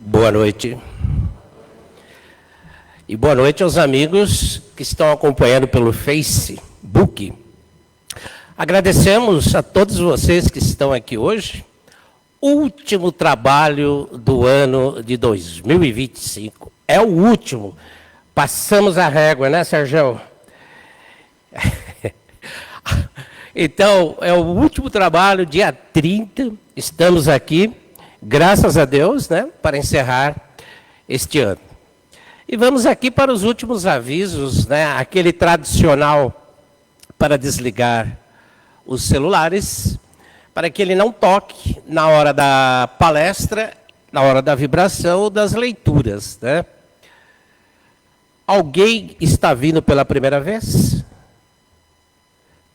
Boa noite. E boa noite aos amigos que estão acompanhando pelo Facebook. Agradecemos a todos vocês que estão aqui hoje. Último trabalho do ano de 2025. É o último. Passamos a régua, né, Sérgio? Então, é o último trabalho, dia 30. Estamos aqui, graças a Deus, né, para encerrar este ano. E vamos aqui para os últimos avisos, né, aquele tradicional para desligar os celulares, para que ele não toque na hora da palestra, na hora da vibração ou das leituras, né? Alguém está vindo pela primeira vez?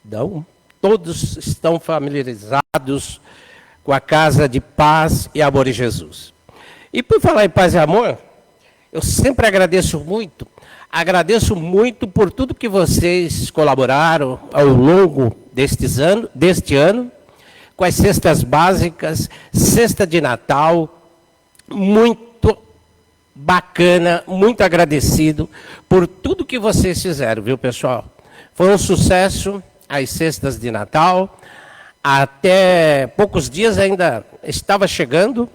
Não. Todos estão familiarizados com a Casa de Paz e Amor em Jesus. E por falar em paz e amor, eu sempre agradeço muito por tudo que vocês colaboraram ao longo deste ano, com as cestas básicas, cesta de Natal, muito bacana, muito agradecido por tudo que vocês fizeram, viu, pessoal? Foi um sucesso as cestas de Natal, até poucos dias ainda estava chegando,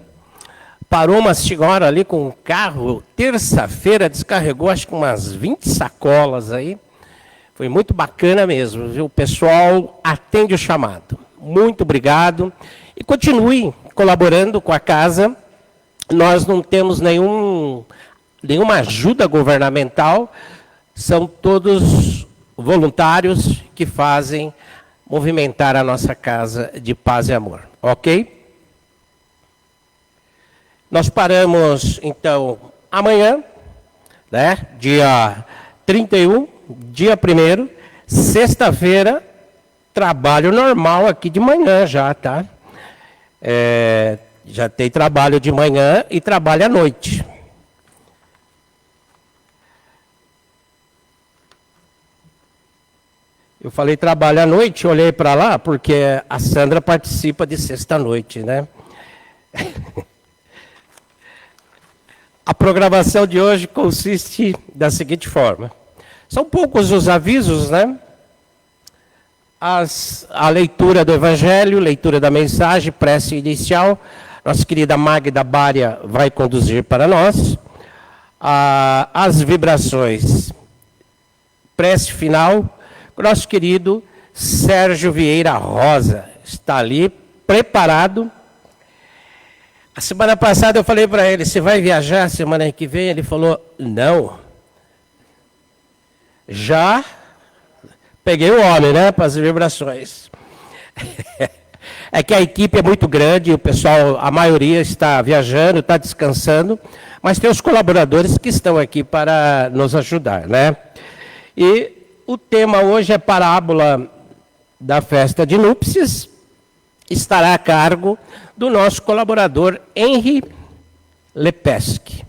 parou uma senhora ali com um carro, terça-feira descarregou acho que umas 20 sacolas aí, foi muito bacana mesmo, viu? O pessoal atende o chamado. Muito obrigado e continue colaborando com a casa. Nós não temos nenhuma ajuda governamental, são todos voluntários que fazem movimentar a nossa Casa de Paz e Amor, ok? Nós paramos, então, amanhã, né, dia 31, dia 1º, sexta-feira, trabalho normal aqui de manhã já, tá? Já tem trabalho de manhã e trabalho à noite. Eu falei trabalho à noite, olhei para lá, porque a Sandra participa de sexta-noite, né? A programação de hoje consiste da seguinte forma. São poucos os avisos, né? A leitura do Evangelho, leitura da mensagem, prece inicial. Nossa querida Magda Bária vai conduzir para nós. As vibrações, prece final. Nosso querido Sérgio Vieira Rosa está ali, preparado. A semana passada eu falei para ele, você vai viajar semana que vem? Ele falou, não. Já peguei o homem, né, para as vibrações. É que a equipe é muito grande, o pessoal, a maioria está viajando, está descansando, mas tem os colaboradores que estão aqui para nos ajudar, né? E o tema hoje é parábola da festa de núpcias, estará a cargo do nosso colaborador Henry Lepesque,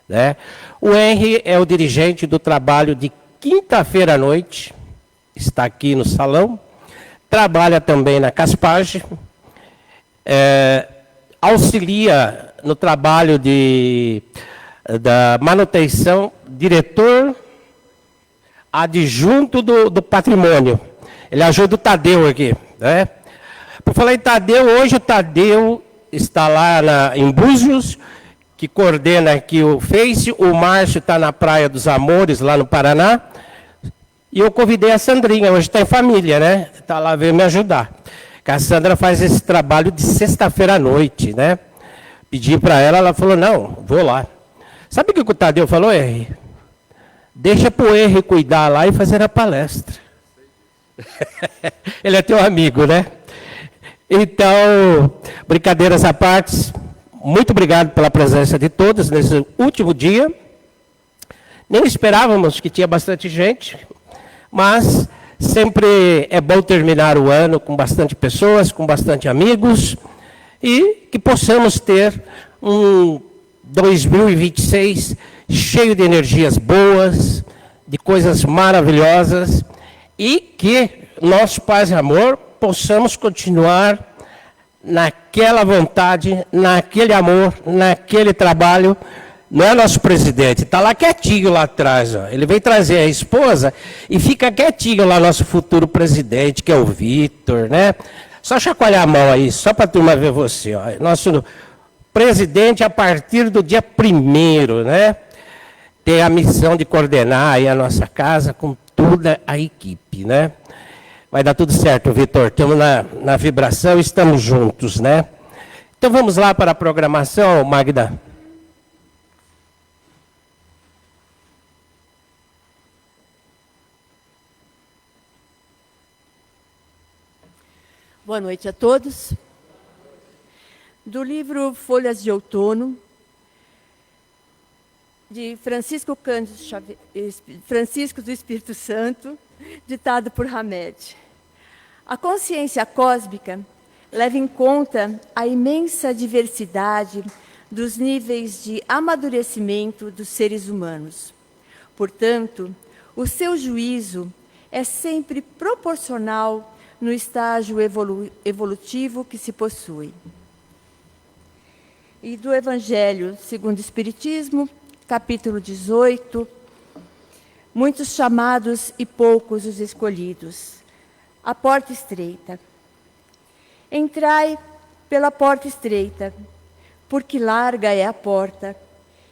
né? O Henry é o dirigente do trabalho de quinta-feira à noite, está aqui no salão, trabalha também na Caspage, auxilia no trabalho da manutenção, diretor adjunto do patrimônio. Ele ajuda o Tadeu aqui, né? Por falar em Tadeu, hoje o Tadeu está lá em Búzios, que coordena aqui o Face, o Márcio está na Praia dos Amores, lá no Paraná, e eu convidei a Sandrinha, hoje está em família, né? Está lá, veio me ajudar. A Sandra faz esse trabalho de sexta-feira à noite, né? Pedi para ela, ela falou, não, vou lá. Sabe o que o Tadeu falou, Henry? Deixa para o Henry cuidar lá e fazer a palestra. Ele é teu amigo, né? Então, brincadeiras à parte, muito obrigado pela presença de todos nesse último dia. Nem esperávamos que tinha bastante gente, mas sempre é bom terminar o ano com bastante pessoas, com bastante amigos, e que possamos ter um 2026 cheio de energias boas, de coisas maravilhosas, e que nós, paz e amor, possamos continuar naquela vontade, naquele amor, naquele trabalho. Não é nosso presidente, está lá quietinho lá atrás. Ó. Ele veio trazer a esposa e fica quietinho lá, nosso futuro presidente, que é o Vitor, né? Só chacoalhar a mão aí, só para a turma ver você. Ó. Nosso presidente, a partir do dia 1º, né? Tem a missão de coordenar aí a nossa casa com toda a equipe, né? Vai dar tudo certo, Vitor. Estamos na vibração, estamos juntos, né? Então vamos lá para a programação, Magda. Boa noite a todos. Do livro Folhas de Outono, de Francisco do Espírito Santo, ditado por Hamed. A consciência cósmica leva em conta a imensa diversidade dos níveis de amadurecimento dos seres humanos. Portanto, o seu juízo é sempre proporcional no estágio evolutivo que se possui. E do Evangelho segundo o Espiritismo, capítulo 18, muitos chamados e poucos os escolhidos. A porta estreita. Entrai pela porta estreita, porque larga é a porta,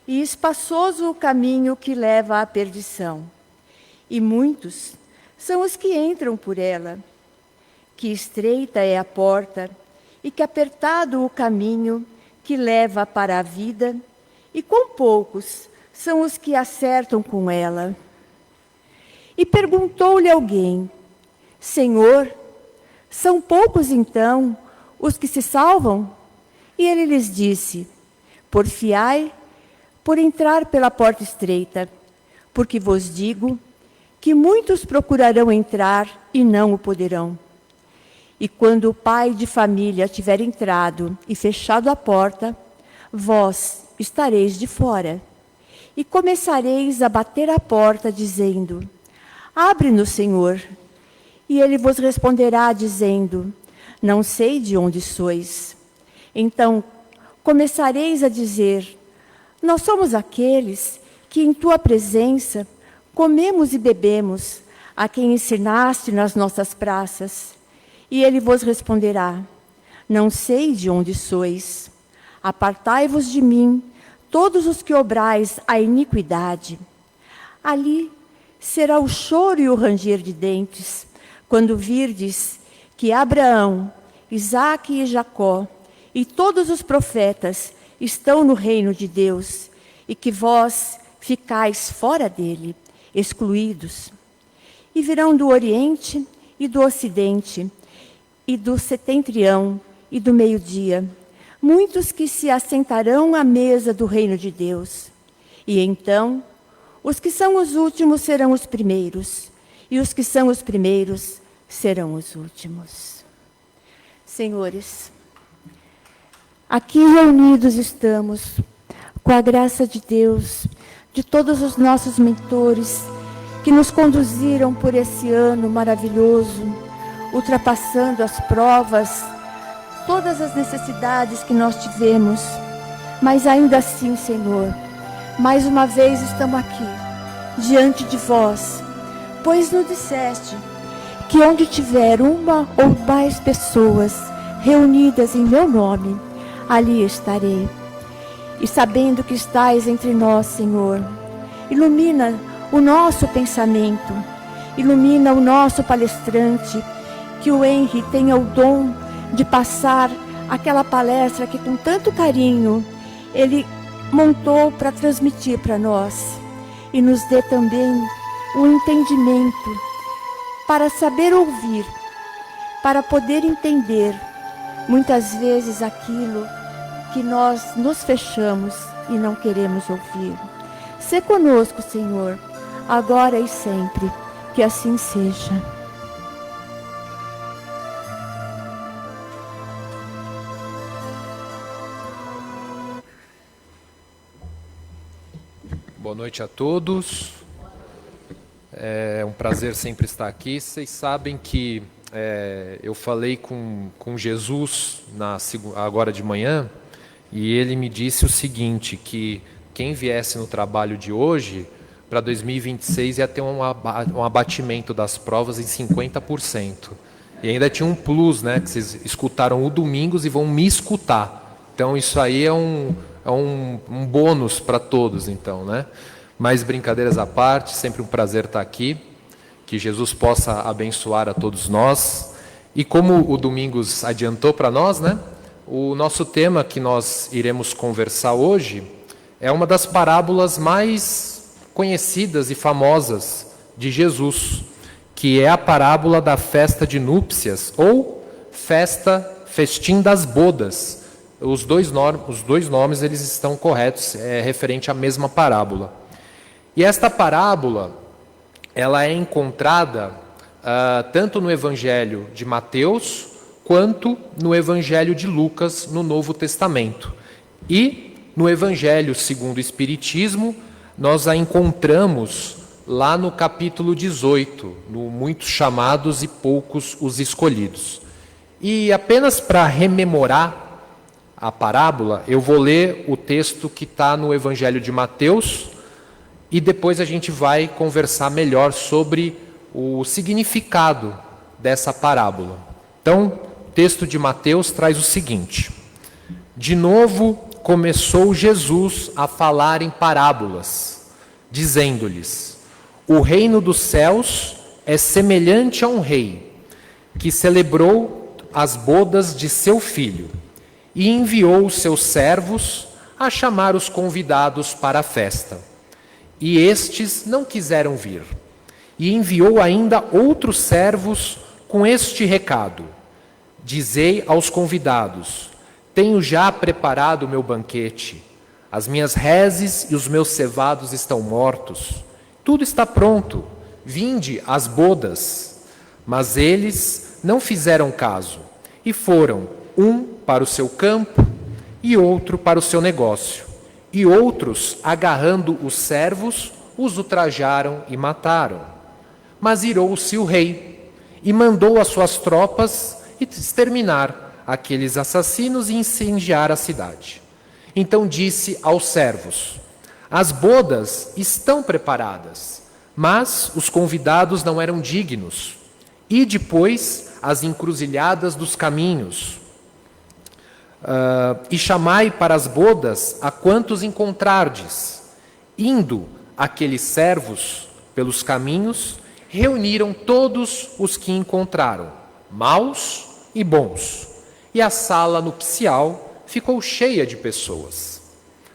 e espaçoso o caminho que leva à perdição. E muitos são os que entram por ela. Que estreita é a porta, e que apertado o caminho que leva para a vida, e quão poucos são os que acertam com ela. E perguntou-lhe alguém: Senhor, são poucos então os que se salvam? E ele lhes disse: porfiai por entrar pela porta estreita, porque vos digo que muitos procurarão entrar e não o poderão. E quando o pai de família tiver entrado e fechado a porta, vós estareis de fora. E começareis a bater à porta, dizendo: abre-nos, Senhor. E ele vos responderá, dizendo: não sei de onde sois. Então começareis a dizer: nós somos aqueles que em tua presença comemos e bebemos, a quem ensinaste nas nossas praças. E ele vos responderá: não sei de onde sois. Apartai-vos de mim, todos os que obrais a iniquidade. Ali será o choro e o ranger de dentes, quando virdes que Abraão, Isaque e Jacó e todos os profetas estão no reino de Deus, e que vós ficais fora dele, excluídos. E virão do Oriente e do Ocidente, e do setentrião e do meio-dia, muitos que se assentarão à mesa do reino de Deus. E então, os que são os últimos serão os primeiros, e os que são os primeiros serão os últimos. Senhores, aqui reunidos estamos, com a graça de Deus, de todos os nossos mentores, que nos conduziram por esse ano maravilhoso, ultrapassando as provas, todas as necessidades que nós tivemos. Mas ainda assim, Senhor, mais uma vez estamos aqui, diante de vós, pois nos disseste que onde tiver uma ou mais pessoas reunidas em meu nome, ali estarei. E sabendo que estais entre nós, Senhor, ilumina o nosso pensamento, ilumina o nosso palestrante, que o Henry tenha o dom de passar aquela palestra que com tanto carinho ele montou para transmitir para nós. E nos dê também um entendimento para saber ouvir, para poder entender muitas vezes aquilo que nós nos fechamos e não queremos ouvir. Sê conosco, Senhor, agora e sempre, que assim seja. Boa noite a todos. É um prazer sempre estar aqui. Vocês sabem que eu falei com Jesus agora de manhã, e ele me disse o seguinte, que quem viesse no trabalho de hoje, para 2026 ia ter um abatimento das provas em 50%. E ainda tinha um plus, né, que vocês escutaram o Domingos e vão me escutar. Então isso aí é um bônus para todos, então, né? Mas brincadeiras à parte, sempre um prazer estar aqui. Que Jesus possa abençoar a todos nós. E como o Domingos adiantou para nós, né? O nosso tema que nós iremos conversar hoje é uma das parábolas mais conhecidas e famosas de Jesus, que é a parábola da festa de núpcias ou festim das bodas. Os dois nomes eles estão corretos, é referente à mesma parábola. E esta parábola, ela é encontrada tanto no Evangelho de Mateus, quanto no Evangelho de Lucas, no Novo Testamento. E no Evangelho segundo o Espiritismo, nós a encontramos lá no capítulo 18, no Muitos Chamados e Poucos os Escolhidos. E apenas para rememorar a parábola, eu vou ler o texto que está no Evangelho de Mateus, e depois a gente vai conversar melhor sobre o significado dessa parábola. Então, o texto de Mateus traz o seguinte: de novo começou Jesus a falar em parábolas, dizendo-lhes: o reino dos céus é semelhante a um rei, que celebrou as bodas de seu filho, e enviou os seus servos a chamar os convidados para a festa. E estes não quiseram vir. E enviou ainda outros servos com este recado: dizei aos convidados: tenho já preparado o meu banquete, as minhas reses e os meus cevados estão mortos, tudo está pronto, vinde às bodas. Mas eles não fizeram caso, e foram, um para o seu campo e outro para o seu negócio. E outros, agarrando os servos, os ultrajaram e mataram. Mas irou-se o rei e mandou as suas tropas exterminar aqueles assassinos e incendiar a cidade. Então disse aos servos: as bodas estão preparadas, mas os convidados não eram dignos. E depois as encruzilhadas dos caminhos. E chamai para as bodas a quantos encontrardes. Indo aqueles servos pelos caminhos, reuniram todos os que encontraram, maus e bons. E a sala nupcial ficou cheia de pessoas.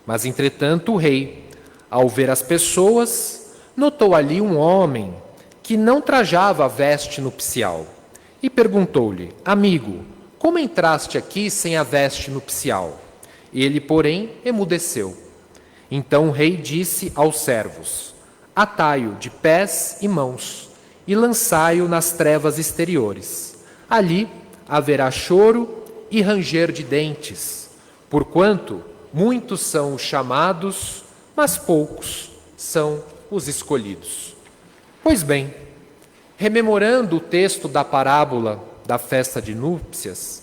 Mas, entretanto, o rei, ao ver as pessoas, notou ali um homem que não trajava a veste nupcial. E perguntou-lhe: amigo, como entraste aqui sem a veste nupcial? Ele, porém, emudeceu. Então o rei disse aos servos: atai-o de pés e mãos e lançai-o nas trevas exteriores. Ali haverá choro e ranger de dentes, porquanto muitos são os chamados, mas poucos são os escolhidos. Pois bem, rememorando o texto da parábola da festa de núpcias,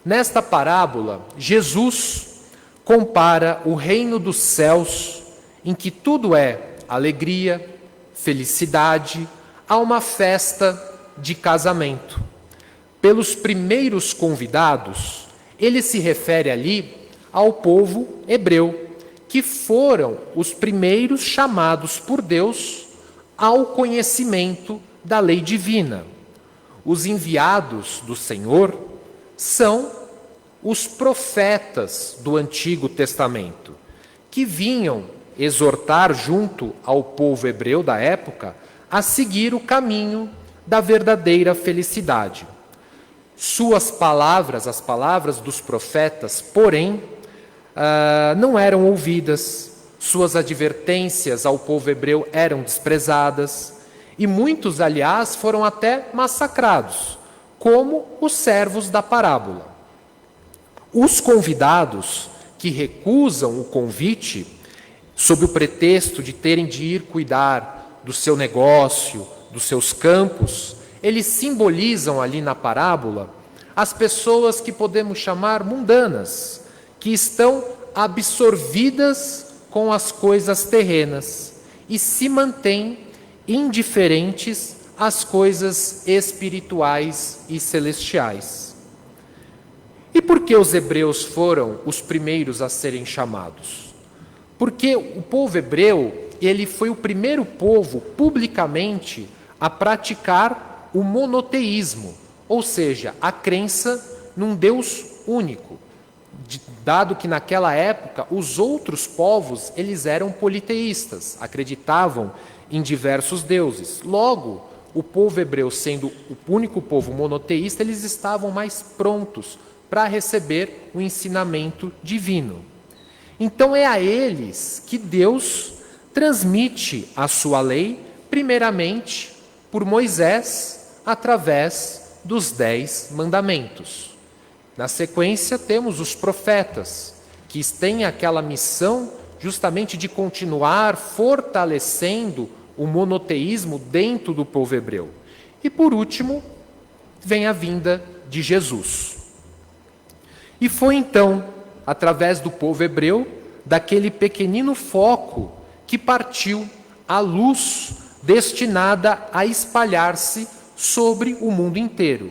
nesta parábola, Jesus compara o reino dos céus, em que tudo é alegria, felicidade, a uma festa de casamento. Pelos primeiros convidados, ele se refere ali ao povo hebreu, que foram os primeiros chamados por Deus ao conhecimento da lei divina. Os enviados do Senhor são os profetas do Antigo Testamento, que vinham exortar junto ao povo hebreu da época a seguir o caminho da verdadeira felicidade. Suas palavras, as palavras dos profetas, porém, não eram ouvidas, suas advertências ao povo hebreu eram desprezadas, e muitos, aliás, foram até massacrados, como os servos da parábola. Os convidados que recusam o convite, sob o pretexto de terem de ir cuidar do seu negócio, dos seus campos, eles simbolizam ali na parábola as pessoas que podemos chamar mundanas, que estão absorvidas com as coisas terrenas e se mantêm indiferentes às coisas espirituais e celestiais. E por que os hebreus foram os primeiros a serem chamados? Porque o povo hebreu, ele foi o primeiro povo publicamente a praticar o monoteísmo, ou seja, a crença num Deus único, dado que naquela época os outros povos eles eram politeístas, acreditavam em diversos deuses. Logo, o povo hebreu, sendo o único povo monoteísta, eles estavam mais prontos para receber o ensinamento divino. Então é a eles que Deus transmite a sua lei, primeiramente por Moisés, através dos 10 mandamentos. Na sequência temos os profetas, que têm aquela missão justamente de continuar fortalecendo o monoteísmo dentro do povo hebreu. E por último, vem a vinda de Jesus. E foi então, através do povo hebreu, daquele pequenino foco que partiu a luz destinada a espalhar-se sobre o mundo inteiro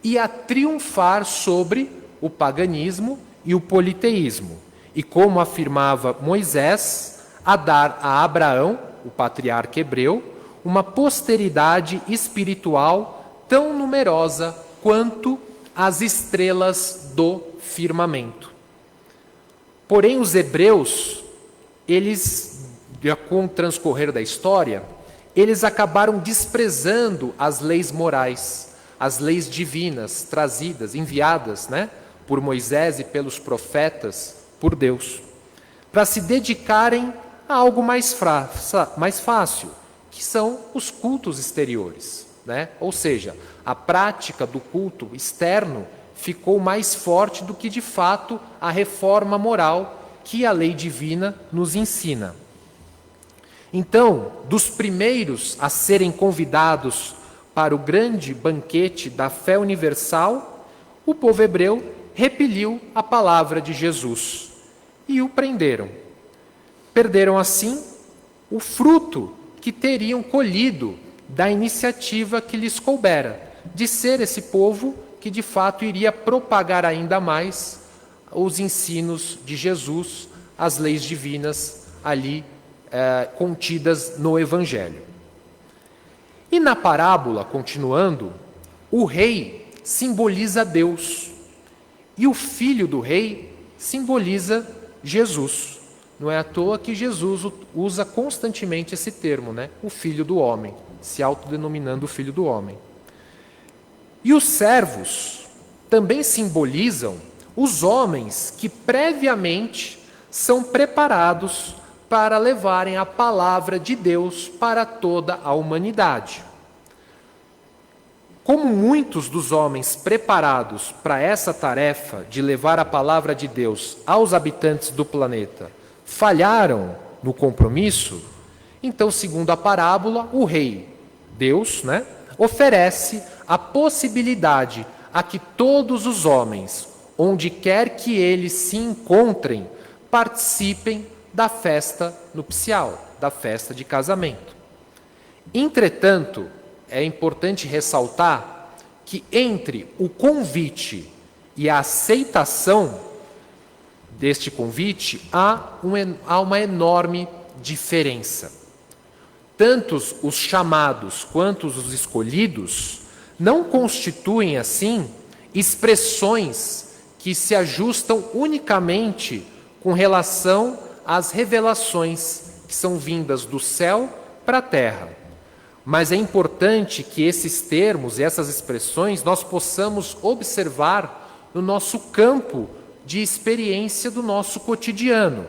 e a triunfar sobre o paganismo e o politeísmo. E como afirmava Moisés, a dar a Abraão, o patriarca hebreu, uma posteridade espiritual tão numerosa quanto as estrelas do firmamento. Porém, os hebreus, eles, com o transcorrer da história, eles acabaram desprezando as leis morais, as leis divinas trazidas, enviadas, por Moisés e pelos profetas, por Deus, para se dedicarem a algo mais fácil, que são os cultos exteriores, Ou seja, a prática do culto externo ficou mais forte do que, de fato, a reforma moral que a lei divina nos ensina. Então, dos primeiros a serem convidados para o grande banquete da fé universal, o povo hebreu repeliu a palavra de Jesus e o prenderam. Perderam, assim, o fruto que teriam colhido da iniciativa que lhes coubera, de ser esse povo que de fato iria propagar ainda mais os ensinos de Jesus, as leis divinas ali contidas no Evangelho. E na parábola, continuando, o rei simboliza Deus e o filho do rei simboliza Jesus. Não é à toa que Jesus usa constantemente esse termo, o filho do homem, se autodenominando o filho do homem. E os servos também simbolizam os homens que previamente são preparados para levarem a palavra de Deus para toda a humanidade. Como muitos dos homens preparados para essa tarefa de levar a palavra de Deus aos habitantes do planeta falharam no compromisso, então, segundo a parábola, o rei, Deus, oferece a possibilidade a que todos os homens, onde quer que eles se encontrem, participem da festa nupcial, da festa de casamento. Entretanto, é importante ressaltar que entre o convite e a aceitação deste convite há uma enorme diferença. Tanto os chamados quanto os escolhidos não constituem, assim, expressões que se ajustam unicamente com relação às revelações que são vindas do céu para a terra. Mas é importante que esses termos e essas expressões nós possamos observar no nosso campo de experiência do nosso cotidiano,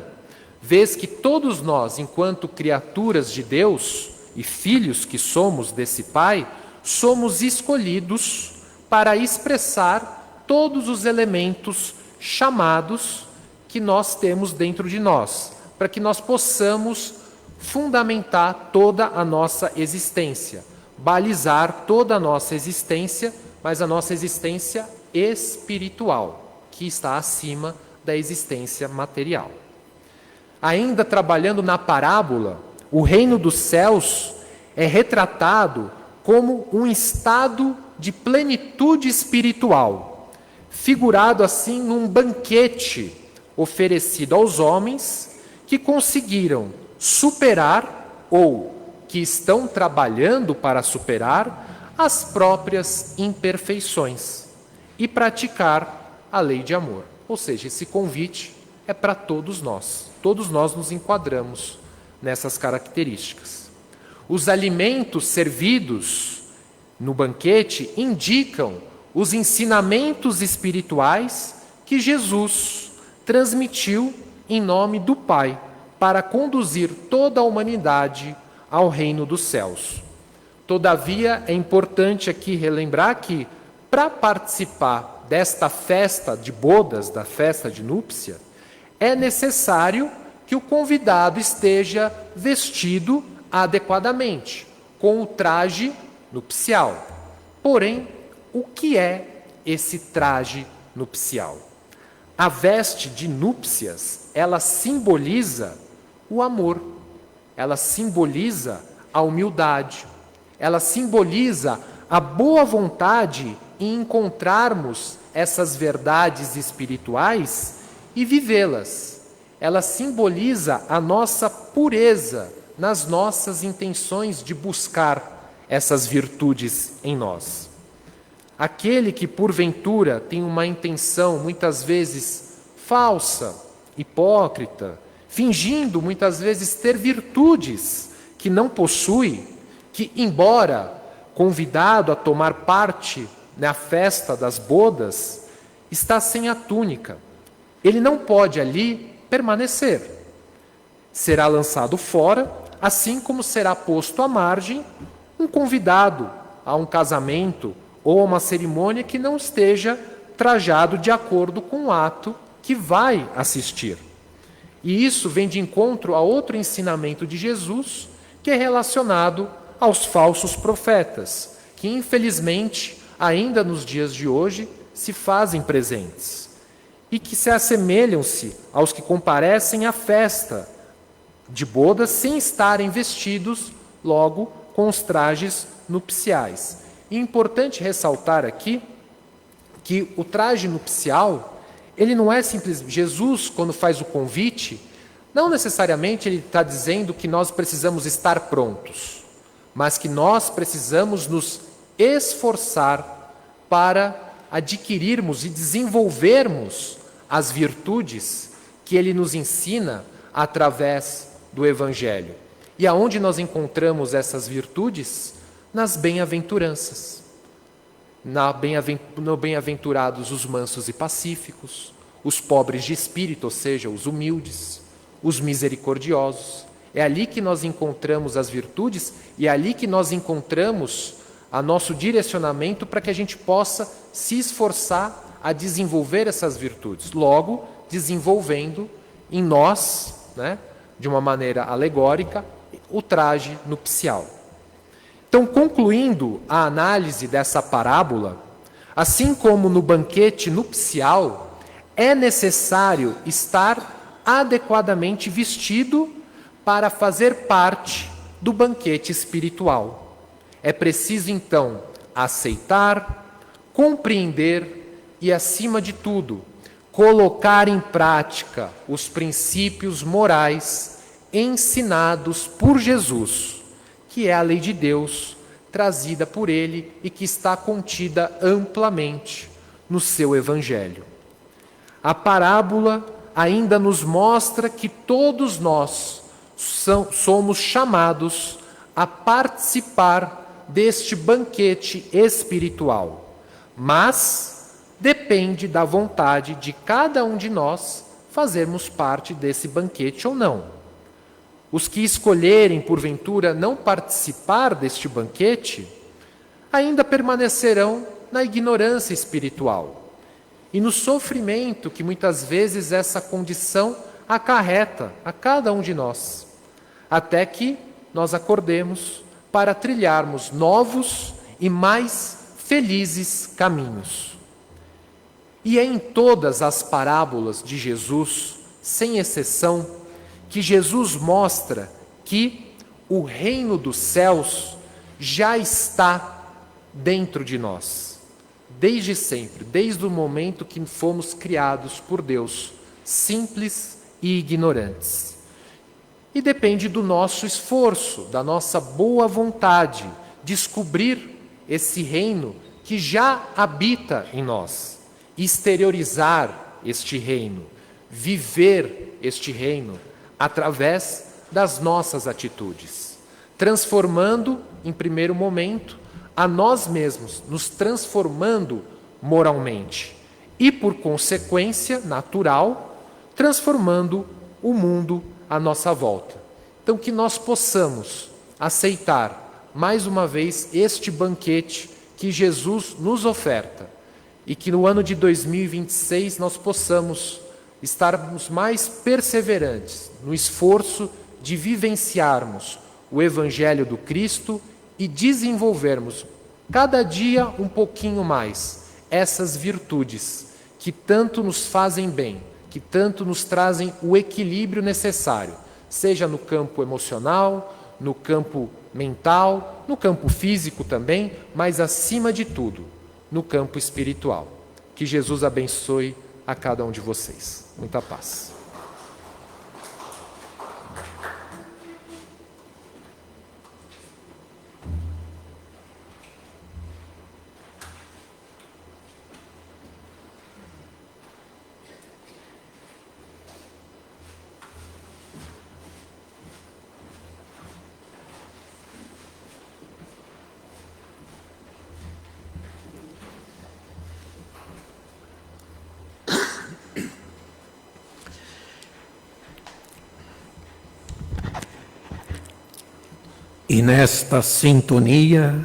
vez que todos nós, enquanto criaturas de Deus e filhos que somos desse Pai, somos escolhidos para expressar todos os elementos chamados que nós temos dentro de nós, para que nós possamos fundamentar toda a nossa existência, balizar toda a nossa existência, mas a nossa existência espiritual, que está acima da existência material. Ainda trabalhando na parábola, o reino dos céus é retratado como um estado de plenitude espiritual, figurado assim num banquete oferecido aos homens que conseguiram superar ou que estão trabalhando para superar as próprias imperfeições e praticar a lei de amor. Ou seja, esse convite é para todos nós. Todos nós nos enquadramos nessas características. Os alimentos servidos no banquete indicam os ensinamentos espirituais que Jesus transmitiu em nome do Pai para conduzir toda a humanidade ao reino dos céus. Todavia, é importante aqui relembrar que, para participar desta festa de bodas, da festa de núpcia, é necessário que o convidado esteja vestido adequadamente, com o traje nupcial. Porém, o que é esse traje nupcial? A veste de núpcias, ela simboliza o amor, ela simboliza a humildade, ela simboliza a boa vontade em encontrarmos essas verdades espirituais e vivê-las. Ela simboliza a nossa pureza nas nossas intenções de buscar essas virtudes em nós. Aquele que, porventura, tem uma intenção, muitas vezes, falsa, hipócrita, fingindo, muitas vezes, ter virtudes que não possui, que, embora convidado a tomar parte na festa das bodas, está sem a túnica. Ele não pode ali permanecer. Será lançado fora, assim como será posto à margem um convidado a um casamento ou a uma cerimônia que não esteja trajado de acordo com o ato que vai assistir. E isso vem de encontro a outro ensinamento de Jesus, que é relacionado aos falsos profetas, que infelizmente, ainda nos dias de hoje, se fazem presentes e que se assemelham-se aos que comparecem à festa de bodas sem estarem vestidos logo com os trajes nupciais. E é importante ressaltar aqui que o traje nupcial, ele não é simplesmente... Jesus, quando faz o convite, não necessariamente ele está dizendo que nós precisamos estar prontos, mas que nós precisamos nos esforçar para adquirirmos e desenvolvermos as virtudes que ele nos ensina através do Evangelho. E aonde nós encontramos essas virtudes? Nas bem-aventuranças. No bem-aventurados os mansos e pacíficos, os pobres de espírito, ou seja, os humildes, os misericordiosos. É ali que nós encontramos as virtudes e é ali que nós encontramos a nosso direcionamento para que a gente possa se esforçar a desenvolver essas virtudes. Logo, desenvolvendo em nós, de uma maneira alegórica, o traje nupcial. Então, concluindo a análise dessa parábola, assim como no banquete nupcial, é necessário estar adequadamente vestido para fazer parte do banquete espiritual. É preciso, então, aceitar, compreender e, acima de tudo, colocar em prática os princípios morais ensinados por Jesus, que é a lei de Deus trazida por ele e que está contida amplamente no seu Evangelho. A parábola ainda nos mostra que todos nós somos chamados a participar deste banquete espiritual, mas depende da vontade de cada um de nós fazermos parte desse banquete ou não. Os que escolherem, porventura, não participar deste banquete, ainda permanecerão na ignorância espiritual e no sofrimento que muitas vezes essa condição acarreta a cada um de nós, até que nós acordemos para trilharmos novos e mais felizes caminhos. E é em todas as parábolas de Jesus, sem exceção, que Jesus mostra que o reino dos céus já está dentro de nós, desde sempre, desde o momento que fomos criados por Deus, simples e ignorantes. E depende do nosso esforço, da nossa boa vontade, descobrir esse reino que já habita em nós, exteriorizar este reino, viver este reino através das nossas atitudes, transformando, em primeiro momento, a nós mesmos, nos transformando moralmente e, por consequência natural, transformando o mundo à nossa volta. Então, que nós possamos aceitar, mais uma vez, este banquete que Jesus nos oferta e que no ano de 2026 nós possamos estarmos mais perseverantes no esforço de vivenciarmos o Evangelho do Cristo e desenvolvermos cada dia um pouquinho mais essas virtudes que tanto nos fazem bem, que tanto nos trazem o equilíbrio necessário, seja no campo emocional, no campo mental, no campo físico também, mas acima de tudo, no campo espiritual. Que Jesus abençoe a cada um de vocês. Muita paz. E nesta sintonia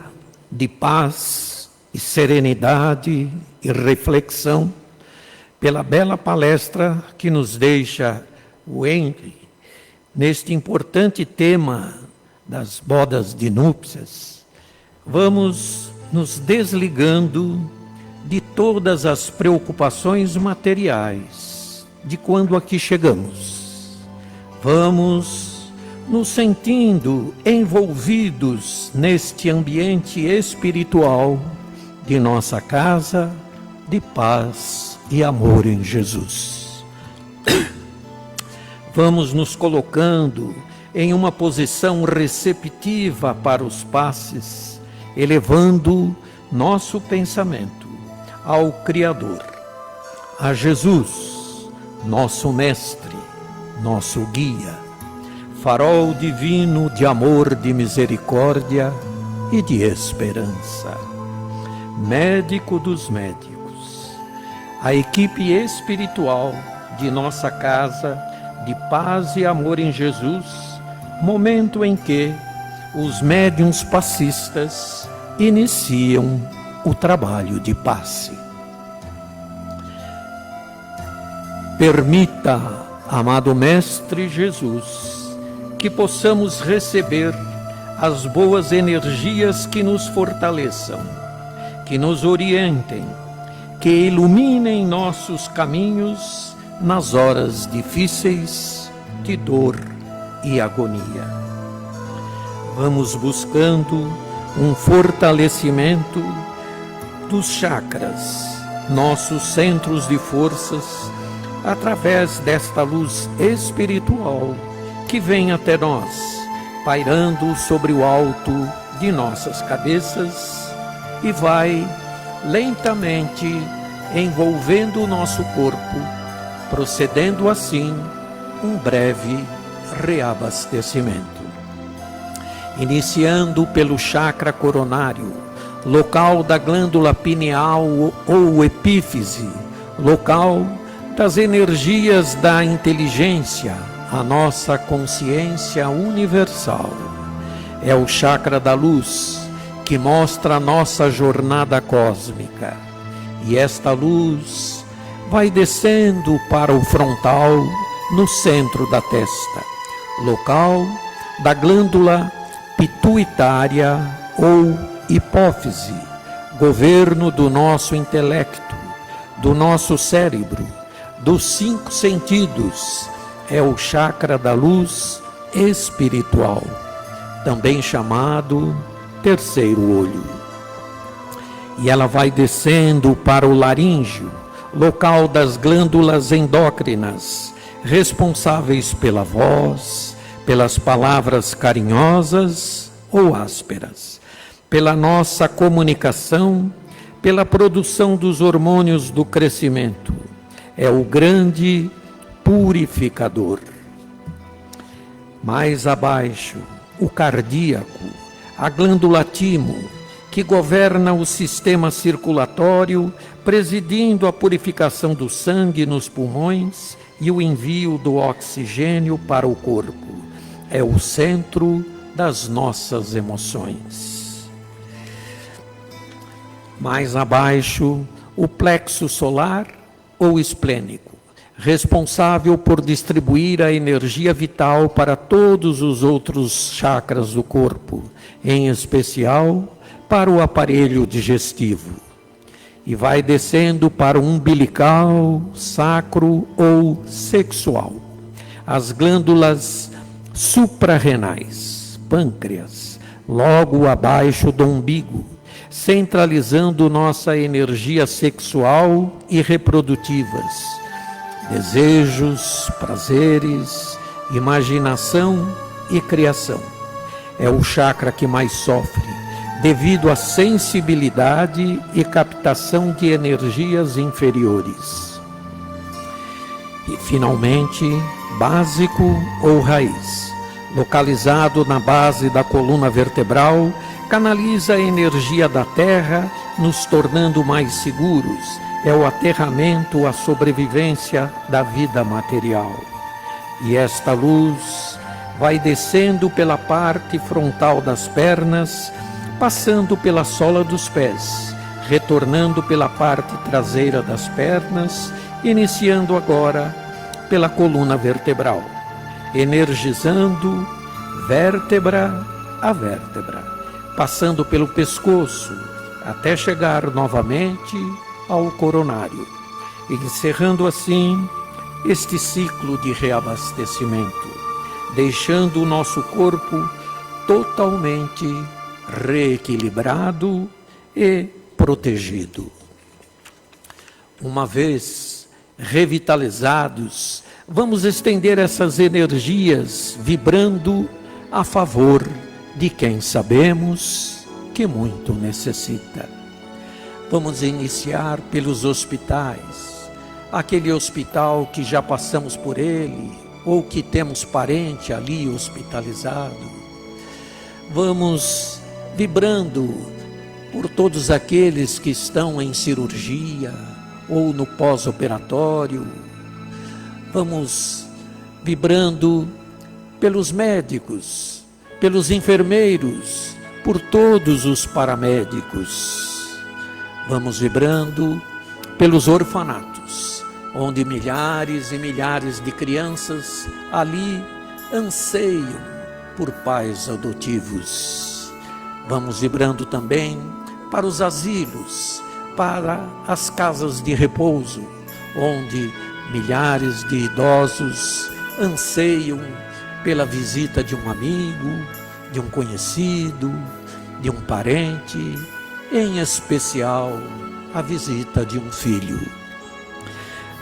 de paz e serenidade e reflexão, pela bela palestra que nos deixa o Henry, neste importante tema das bodas de núpcias, vamos nos desligando de todas as preocupações materiais de quando aqui chegamos. Vamos nos sentindo envolvidos neste ambiente espiritual de nossa casa de paz e amor em Jesus. Vamos nos colocando em uma posição receptiva para os passes, elevando nosso pensamento ao Criador, a Jesus, nosso Mestre, nosso Guia, farol divino de amor, de misericórdia e de esperança, médico dos médicos, a equipe espiritual de nossa casa de paz e amor em Jesus, momento em que os médiuns passistas iniciam o trabalho de passe. Permita, amado Mestre Jesus, que possamos receber as boas energias que nos fortaleçam, que nos orientem, que iluminem nossos caminhos nas horas difíceis de dor e agonia. Vamos buscando um fortalecimento dos chakras, nossos centros de forças, através desta luz espiritual que vem até nós, pairando sobre o alto de nossas cabeças e vai lentamente envolvendo o nosso corpo, procedendo assim um breve reabastecimento. Iniciando pelo chakra coronário, local da glândula pineal ou epífise, local das energias da inteligência, a nossa consciência universal. É o chakra da luz que mostra a nossa jornada cósmica. E esta luz vai descendo para o frontal no centro da testa, local da glândula pituitária ou hipófise, governo do nosso intelecto, do nosso cérebro, dos 5 sentidos. É o chakra da luz espiritual, também chamado terceiro olho. E ela vai descendo para o laríngeo, local das glândulas endócrinas, responsáveis pela voz, pelas palavras carinhosas ou ásperas, pela nossa comunicação, pela produção dos hormônios do crescimento. É o grande purificador. Mais abaixo, o cardíaco, a glândula timo, que governa o sistema circulatório, presidindo a purificação do sangue nos pulmões e o envio do oxigênio para o corpo. É o centro das nossas emoções. Mais abaixo, o plexo solar ou esplênico, responsável por distribuir a energia vital para todos os outros chakras do corpo, em especial para o aparelho digestivo. E vai descendo para o umbilical, sacro ou sexual. As glândulas suprarrenais, pâncreas, logo abaixo do umbigo, centralizando nossa energia sexual e reprodutivas, desejos, prazeres, imaginação e criação. É o chakra que mais sofre, devido à sensibilidade e captação de energias inferiores. E, finalmente, básico ou raiz, localizado na base da coluna vertebral, canaliza a energia da terra, nos tornando mais seguros. É o aterramento à sobrevivência da vida material. E esta luz vai descendo pela parte frontal das pernas, passando pela sola dos pés, retornando pela parte traseira das pernas, iniciando agora pela coluna vertebral, energizando vértebra a vértebra, passando pelo pescoço, até chegar novamente ao coronário, encerrando assim este ciclo de reabastecimento, deixando o nosso corpo totalmente reequilibrado e protegido. Uma vez revitalizados, vamos estender essas energias vibrando a favor de quem sabemos que muito necessita. Vamos iniciar pelos hospitais, aquele hospital que já passamos por ele, ou que temos parente ali hospitalizado. Vamos vibrando por todos aqueles que estão em cirurgia ou no pós-operatório. Vamos vibrando pelos médicos, pelos enfermeiros, por todos os paramédicos. Vamos vibrando pelos orfanatos, onde milhares e milhares de crianças ali anseiam por pais adotivos. Vamos vibrando também para os asilos, para as casas de repouso, onde milhares de idosos anseiam pela visita de um amigo, de um conhecido, de um parente, em especial a visita de um filho.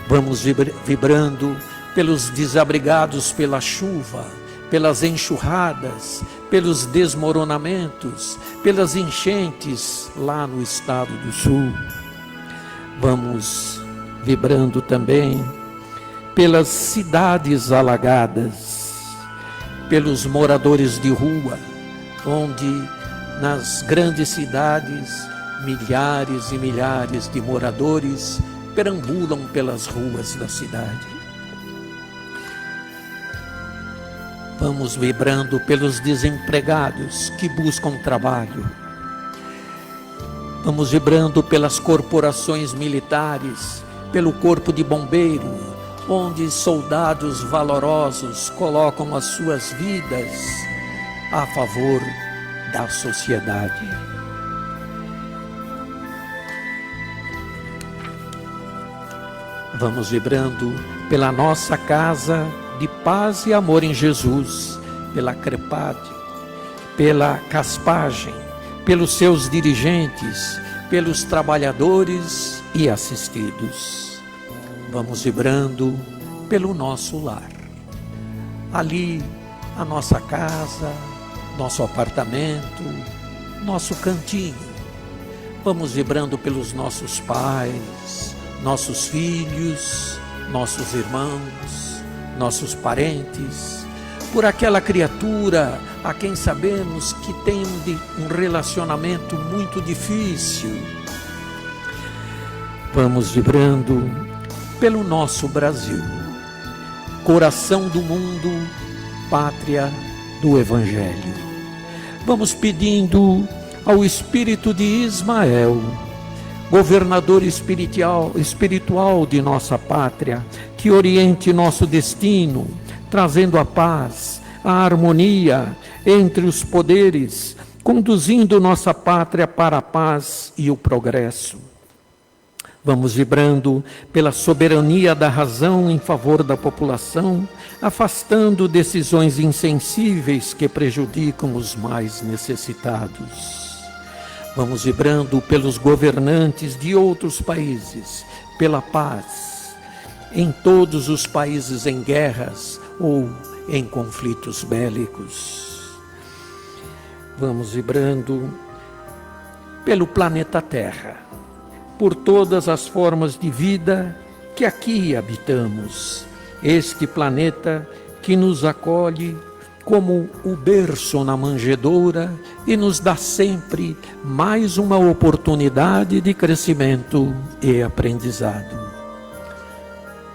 Vamos vibrando pelos desabrigados pela chuva, pelas enxurradas, pelos desmoronamentos, pelas enchentes lá no estado do Sul. Vamos vibrando também pelas cidades alagadas, pelos moradores de rua, onde nas grandes cidades milhares e milhares de moradores perambulam pelas ruas da cidade. Vamos vibrando pelos desempregados que buscam trabalho. Vamos vibrando pelas corporações militares, pelo corpo de bombeiro, onde soldados valorosos colocam as suas vidas a favor da sociedade. Vamos vibrando pela nossa casa de paz e amor em Jesus, pela CREPAD, pela Caspagem, pelos seus dirigentes, pelos trabalhadores e assistidos. Vamos vibrando pelo nosso lar. Ali, a nossa casa, nosso apartamento, nosso cantinho. Vamos vibrando pelos nossos pais, nossos filhos, nossos irmãos, nossos parentes, por aquela criatura a quem sabemos que tem um relacionamento muito difícil. Vamos vibrando pelo nosso Brasil, coração do mundo, pátria do Evangelho. Vamos pedindo ao Espírito de Ismael, governador espiritual de nossa pátria, que oriente nosso destino, trazendo a paz, a harmonia entre os poderes, conduzindo nossa pátria para a paz e o progresso. Vamos vibrando pela soberania da razão em favor da população, afastando decisões insensíveis que prejudicam os mais necessitados. Vamos vibrando pelos governantes de outros países, pela paz, em todos os países em guerras ou em conflitos bélicos. Vamos vibrando pelo planeta Terra, por todas as formas de vida que aqui habitamos, este planeta que nos acolhe como o berço na manjedoura e nos dá sempre mais uma oportunidade de crescimento e aprendizado.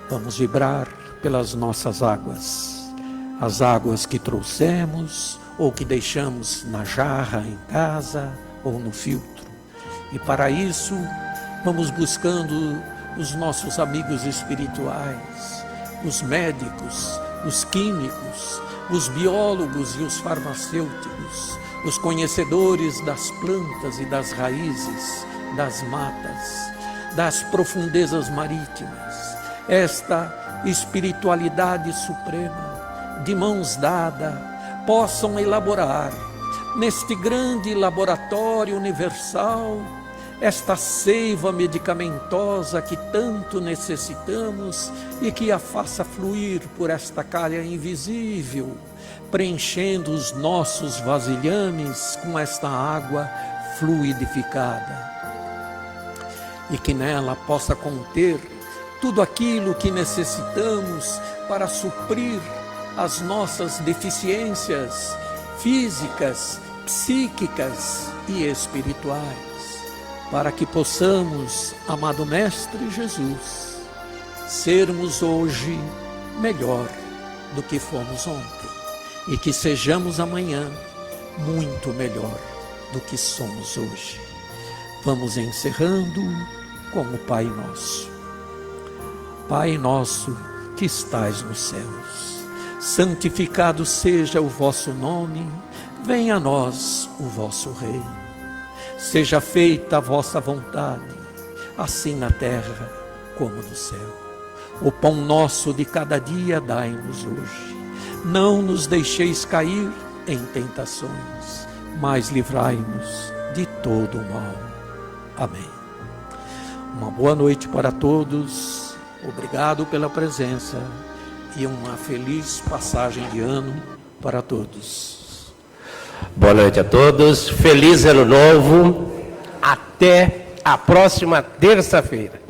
Vamos vibrar pelas nossas águas, as águas que trouxemos ou que deixamos na jarra em casa ou no filtro. E para isso, vamos buscando os nossos amigos espirituais, os médicos, os químicos, os biólogos e os farmacêuticos, os conhecedores das plantas e das raízes, das matas, das profundezas marítimas. Esta espiritualidade suprema, de mãos dadas, possam elaborar, neste grande laboratório universal, esta seiva medicamentosa que tanto necessitamos e que a faça fluir por esta calha invisível, preenchendo os nossos vasilhames com esta água fluidificada. E que nela possa conter tudo aquilo que necessitamos para suprir as nossas deficiências físicas, psíquicas e espirituais. Para que possamos, amado Mestre Jesus, sermos hoje melhor do que fomos ontem e que sejamos amanhã muito melhor do que somos hoje. Vamos encerrando com o Pai Nosso. Pai nosso que estais nos céus, santificado seja o vosso nome, venha a nós o vosso reino. Seja feita a vossa vontade, assim na terra como no céu. O pão nosso de cada dia dai-nos hoje. Não nos deixeis cair em tentações, mas livrai-nos de todo o mal. Amém. Uma boa noite para todos. Obrigado pela presença e uma feliz passagem de ano para todos. Boa noite a todos, feliz ano novo, até a próxima terça-feira.